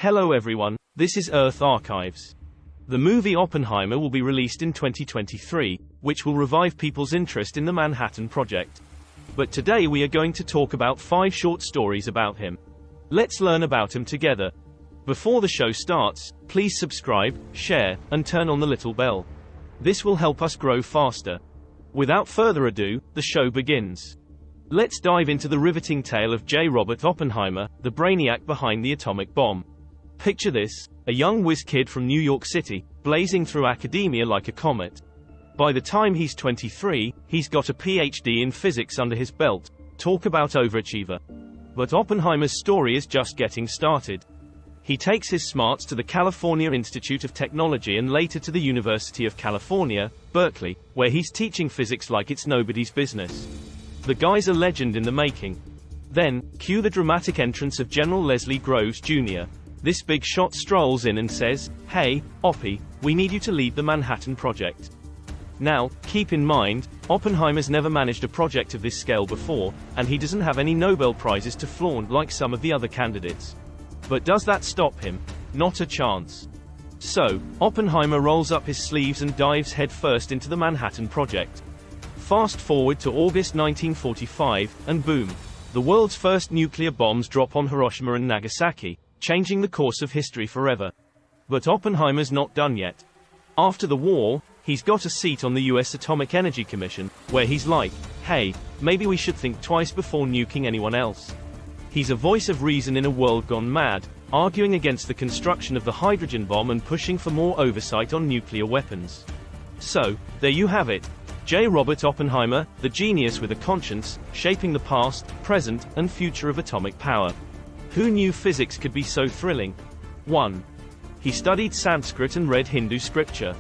Hello everyone, this is Earth Archives. The movie Oppenheimer will be released in 2023, which will revive people's interest in the Manhattan Project. But today we are going to talk about 5 short stories about him. Let's learn about him together. Before the show starts, please subscribe, share, and turn on the little bell. This will help us grow faster. Without further ado, the show begins. Let's dive into the riveting tale of J. Robert Oppenheimer, the brainiac behind the atomic bomb. Picture this, a young whiz kid from New York City, blazing through academia like a comet. By the time he's 23, he's got a PhD in physics under his belt. Talk about overachiever. But Oppenheimer's story is just getting started. He takes his smarts to the California Institute of Technology and later to the University of California, Berkeley, where he's teaching physics like it's nobody's business. The guy's a legend in the making. Then, cue the dramatic entrance of General Leslie Groves Jr. This big shot strolls in and says, "Hey, Oppie, we need you to lead the Manhattan Project." Now, keep in mind, Oppenheimer's never managed a project of this scale before, and he doesn't have any Nobel Prizes to flaunt like some of the other candidates. But does that stop him? Not a chance. So, Oppenheimer rolls up his sleeves and dives headfirst into the Manhattan Project. Fast forward to August 1945, and boom! The world's first nuclear bombs drop on Hiroshima and Nagasaki, changing the course of history forever. But Oppenheimer's not done yet. After the war, he's got a seat on the US Atomic Energy Commission, where he's like, "Hey, maybe we should think twice before nuking anyone else." He's a voice of reason in a world gone mad, arguing against the construction of the hydrogen bomb and pushing for more oversight on nuclear weapons. So, there you have it. J. Robert Oppenheimer, the genius with a conscience, shaping the past, present, and future of atomic power. Who knew physics could be so thrilling? 1. He studied Sanskrit and read Hindu scripture.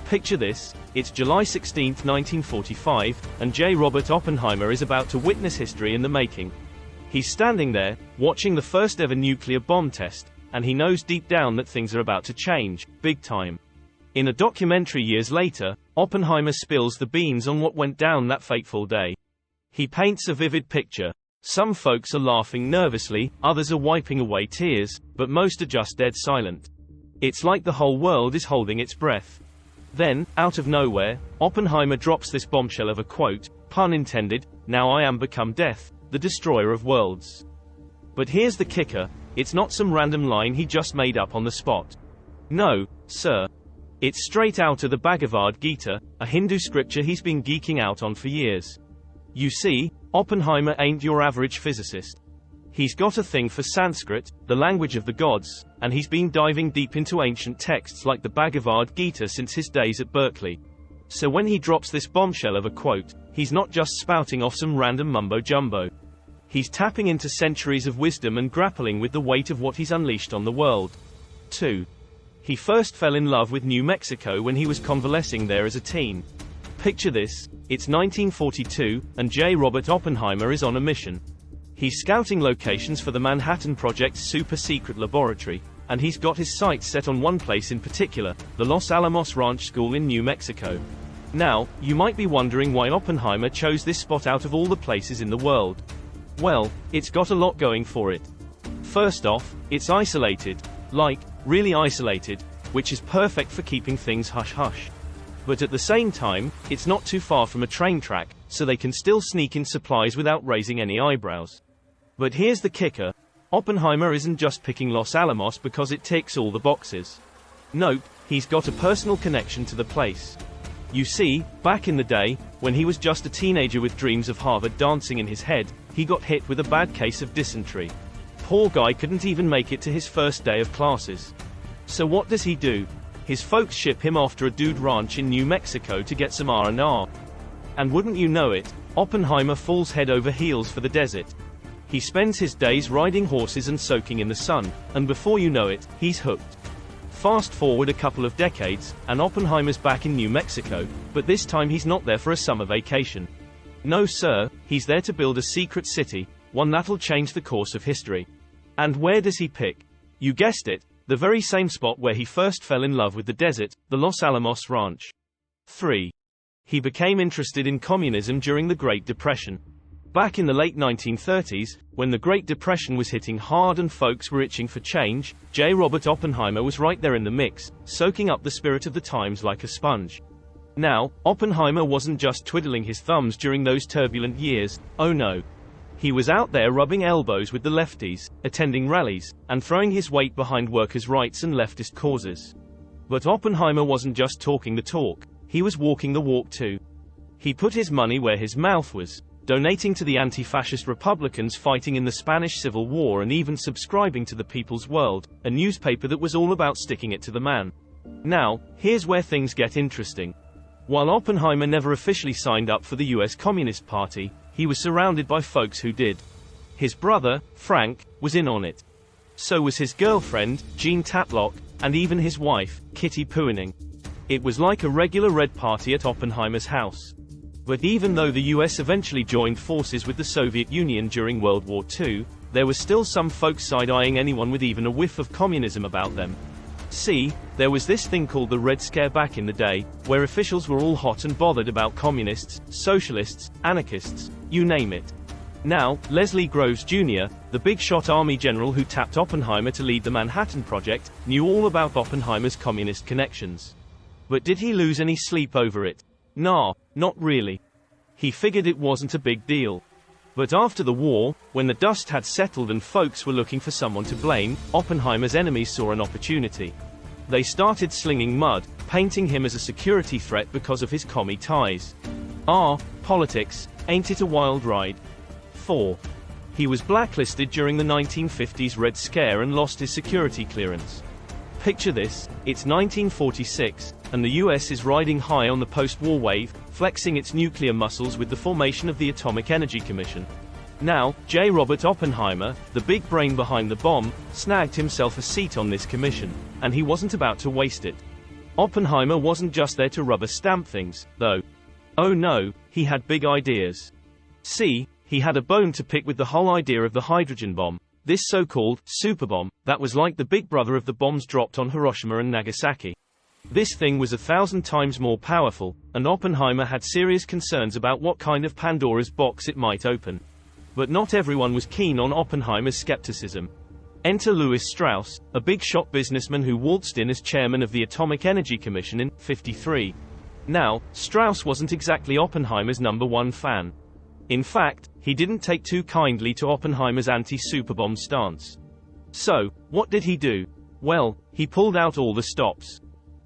Picture this, it's July 16, 1945, and J. Robert Oppenheimer is about to witness history in the making. He's standing there, watching the first ever nuclear bomb test, and he knows deep down that things are about to change, big time. In a documentary years later, Oppenheimer spills the beans on what went down that fateful day. He paints a vivid picture. Some folks are laughing nervously, others are wiping away tears, but most are just dead silent. It's like the whole world is holding its breath. Then, out of nowhere, Oppenheimer drops this bombshell of a quote, pun intended, "Now I am become death, the destroyer of worlds." But here's the kicker, it's not some random line he just made up on the spot. No, sir. It's straight out of the Bhagavad Gita, a Hindu scripture he's been geeking out on for years. You see, Oppenheimer ain't your average physicist. He's got a thing for Sanskrit, the language of the gods, and he's been diving deep into ancient texts like the Bhagavad Gita since his days at Berkeley. So when he drops this bombshell of a quote, he's not just spouting off some random mumbo-jumbo. He's tapping into centuries of wisdom and grappling with the weight of what he's unleashed on the world. 2. He first fell in love with New Mexico when he was convalescing there as a teen. Picture this, it's 1942, and J. Robert Oppenheimer is on a mission. He's scouting locations for the Manhattan Project's super-secret laboratory, and he's got his sights set on one place in particular, the Los Alamos Ranch School in New Mexico. Now, you might be wondering why Oppenheimer chose this spot out of all the places in the world. Well, it's got a lot going for it. First off, it's isolated. Like, really isolated, which is perfect for keeping things hush-hush. But at the same time, it's not too far from a train track, so they can still sneak in supplies without raising any eyebrows. But here's the kicker, Oppenheimer isn't just picking Los Alamos because it ticks all the boxes. Nope, he's got a personal connection to the place. You see, back in the day, when he was just a teenager with dreams of Harvard dancing in his head, he got hit with a bad case of dysentery. Poor guy couldn't even make it to his first day of classes. So what does he do? His folks ship him off to a dude ranch in New Mexico to get some R&R. And wouldn't you know it, Oppenheimer falls head over heels for the desert. He spends his days riding horses and soaking in the sun, and before you know it, he's hooked. Fast forward a couple of decades, and Oppenheimer's back in New Mexico, but this time he's not there for a summer vacation. No sir, he's there to build a secret city, one that'll change the course of history. And where does he pick? You guessed it, the very same spot where he first fell in love with the desert, the Los Alamos Ranch. 3. He became interested in communism during the Great Depression. Back in the late 1930s, when the Great Depression was hitting hard and folks were itching for change, J. Robert Oppenheimer was right there in the mix, soaking up the spirit of the times like a sponge. Now, Oppenheimer wasn't just twiddling his thumbs during those turbulent years, oh no. He was out there rubbing elbows with the lefties, attending rallies, and throwing his weight behind workers' rights and leftist causes. But Oppenheimer wasn't just talking the talk, he was walking the walk too. He put his money where his mouth was, donating to the anti-fascist Republicans fighting in the Spanish Civil War and even subscribing to the People's World, a newspaper that was all about sticking it to the man. Now, here's where things get interesting. While Oppenheimer never officially signed up for the US Communist Party, he was surrounded by folks who did. His brother, Frank, was in on it. So was his girlfriend, Jean Tatlock, and even his wife, Kitty Puening. It was like a regular red party at Oppenheimer's house. But even though the US eventually joined forces with the Soviet Union during World War II, there was still some folks side-eyeing anyone with even a whiff of communism about them. See, there was this thing called the Red Scare back in the day, where officials were all hot and bothered about communists, socialists, anarchists, you name it. Now, Leslie Groves Jr., the big-shot army general who tapped Oppenheimer to lead the Manhattan Project, knew all about Oppenheimer's communist connections. But did he lose any sleep over it? Nah, not really. He figured it wasn't a big deal. But after the war, when the dust had settled and folks were looking for someone to blame, Oppenheimer's enemies saw an opportunity. They started slinging mud, painting him as a security threat because of his commie ties. Politics, ain't it a wild ride? 4. He was blacklisted during the 1950s Red Scare and lost his security clearance. Picture this, it's 1946, and the US is riding high on the post-war wave, flexing its nuclear muscles with the formation of the Atomic Energy Commission. Now, J. Robert Oppenheimer, the big brain behind the bomb, snagged himself a seat on this commission, and he wasn't about to waste it. Oppenheimer wasn't just there to rubber stamp things, though. Oh no, he had big ideas. See, he had a bone to pick with the whole idea of the hydrogen bomb. This so-called superbomb, that was like the big brother of the bombs dropped on Hiroshima and Nagasaki. This thing was 1,000 times more powerful, and Oppenheimer had serious concerns about what kind of Pandora's box it might open. But not everyone was keen on Oppenheimer's skepticism. Enter Lewis Strauss, a big-shot businessman who waltzed in as chairman of the Atomic Energy Commission in '53. Now, Strauss wasn't exactly Oppenheimer's #1 fan. In fact, he didn't take too kindly to Oppenheimer's anti-superbomb stance. So, what did he do? Well, he pulled out all the stops.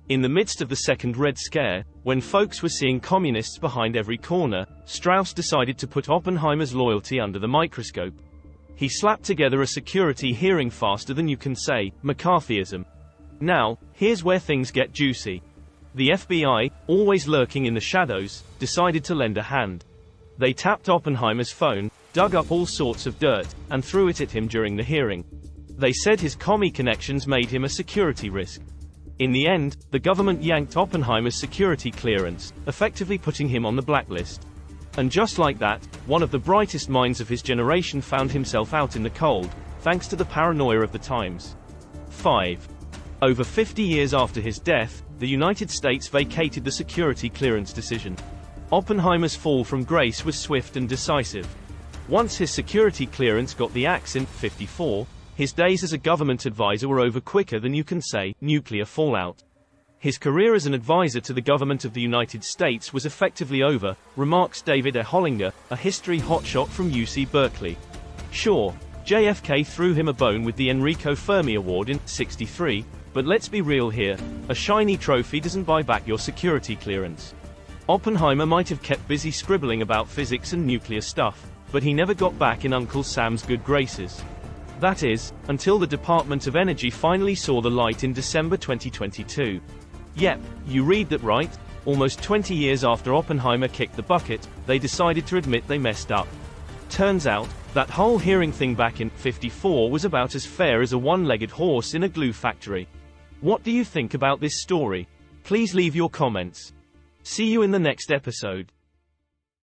In the midst of the second Red Scare, when folks were seeing communists behind every corner, Strauss decided to put Oppenheimer's loyalty under the microscope. He slapped together a security hearing faster than you can say, McCarthyism. Now, here's where things get juicy. The FBI, always lurking in the shadows, decided to lend a hand. They tapped Oppenheimer's phone, dug up all sorts of dirt, and threw it at him during the hearing. They said his commie connections made him a security risk. In the end, the government yanked Oppenheimer's security clearance, effectively putting him on the blacklist. And just like that, one of the brightest minds of his generation found himself out in the cold, thanks to the paranoia of the times. 5. Over 50 years after his death, the United States vacated the security clearance decision. Oppenheimer's fall from grace was swift and decisive. Once his security clearance got the axe in '54, his days as a government advisor were over quicker than you can say, nuclear fallout. His career as an advisor to the government of the United States was effectively over, remarks David E. Hollinger, a history hotshot from UC Berkeley. Sure, JFK threw him a bone with the Enrico Fermi Award in '63, but let's be real here, a shiny trophy doesn't buy back your security clearance. Oppenheimer might have kept busy scribbling about physics and nuclear stuff, but he never got back in Uncle Sam's good graces. That is, until the Department of Energy finally saw the light in December 2022. Yep, you read that right, almost 20 years after Oppenheimer kicked the bucket, they decided to admit they messed up. Turns out, that whole hearing thing back in '54 was about as fair as a one-legged horse in a glue factory. What do you think about this story? Please leave your comments. See you in the next episode.